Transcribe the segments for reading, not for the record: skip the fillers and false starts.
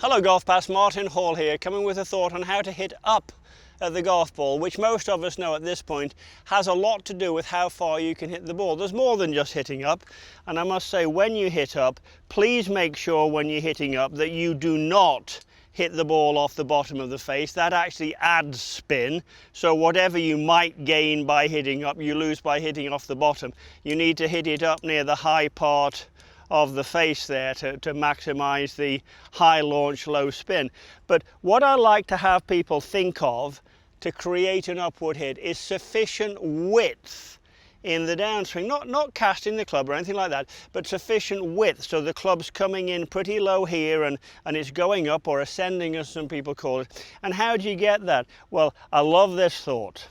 Hello GolfPass, Martin Hall here, coming with a thought on how to hit up at the golf ball, which most of us know at this point has a lot to do with how far you can hit the ball. There's more than just hitting up, and I must say, when you hit up, please make sure when you're hitting up that you do not hit the ball off the bottom of the face. That actually adds spin, so whatever you might gain by hitting up, you lose by hitting off the bottom. You need to hit it up near the high part of the face there to maximize the high launch, low spin. But what I like to have people think of to create an upward hit is sufficient width in the downswing, not casting the club or anything like that, but sufficient width so the club's coming in pretty low here and it's going up, or ascending as some people call it. And how do you get that? Well, I love this thought.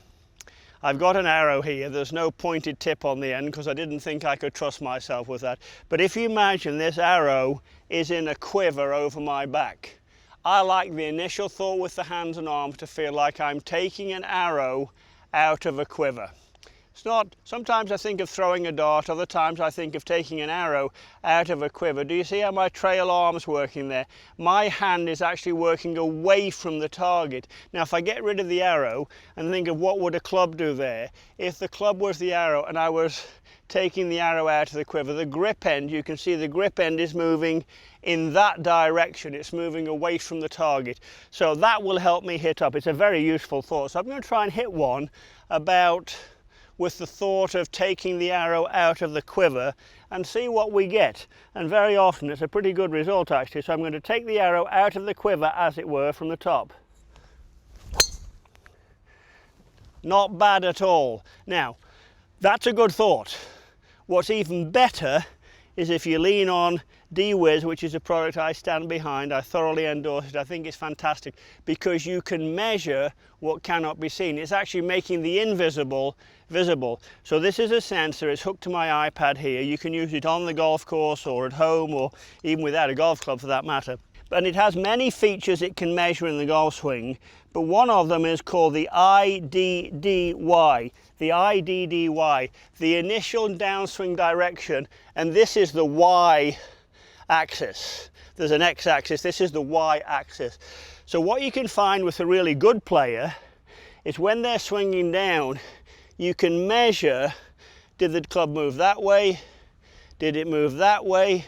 I've got an arrow here. There's no pointed tip on the end because I didn't think I could trust myself with that. But if you imagine this arrow is in a quiver over my back, I like the initial thought with the hands and arms to feel like I'm taking an arrow out of a quiver. It's not, sometimes I think of throwing a dart, other times I think of taking an arrow out of a quiver. Do you see how my trail arm's working there? My hand is actually working away from the target. Now if I get rid of the arrow and think of what would a club do there, if the club was the arrow and I was taking the arrow out of the quiver, the grip end, you can see the grip end is moving in that direction. It's moving away from the target. So that will help me hit up. It's a very useful thought. So I'm going to try and hit one about with the thought of taking the arrow out of the quiver and see what we get. And very often it's a pretty good result actually. So I'm going to take the arrow out of the quiver, as it were, from the top. Not bad at all. Now, that's a good thought. What's even better is if you lean on deWiz, which is a product I stand behind. I thoroughly endorse it. I think it's fantastic because you can measure what cannot be seen. It's actually making the invisible visible. So this is a sensor. It's hooked to my iPad here. You can use it on the golf course or at home, or even without a golf club for that matter. And it has many features it can measure in the golf swing, but one of them is called the IDDy. The IDDy, the initial downswing direction, and this is the Y axis. There's an X axis, this is the Y axis. So what you can find with a really good player is when they're swinging down, you can measure, did the club move that way? Did it move that way?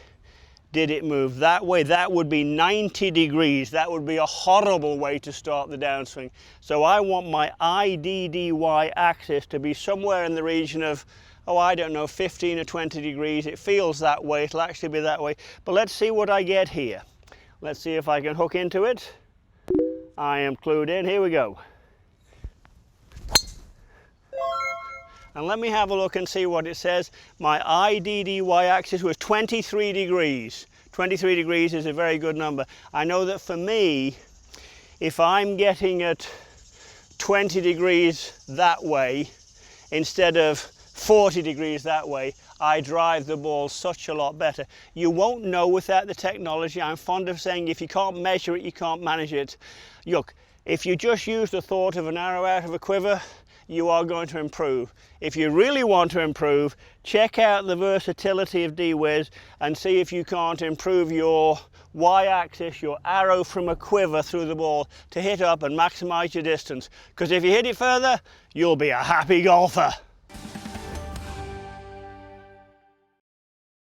Did it move that way? That would be 90 degrees. That would be a horrible way to start the downswing. So I want my IDDy axis to be somewhere in the region of, oh, I don't know, 15 or 20 degrees. It feels that way. It'll actually be that way. But let's see what I get here. Let's see if I can hook into it. I am clued in. Here we go. And let me have a look and see what it says. My IDDy axis was 23 degrees. 23 degrees is a very good number. I know that for me, if I'm getting at 20 degrees that way instead of 40 degrees that way, I drive the ball such a lot better. You won't know without the technology. I'm fond of saying if you can't measure it, you can't manage it. Look, if you just use the thought of an arrow out of a quiver, you are going to improve. If you really want to improve, check out the versatility of deWiz and see if you can't improve your Y-axis, your arrow from a quiver through the ball to hit up and maximize your distance. Because if you hit it further, you'll be a happy golfer.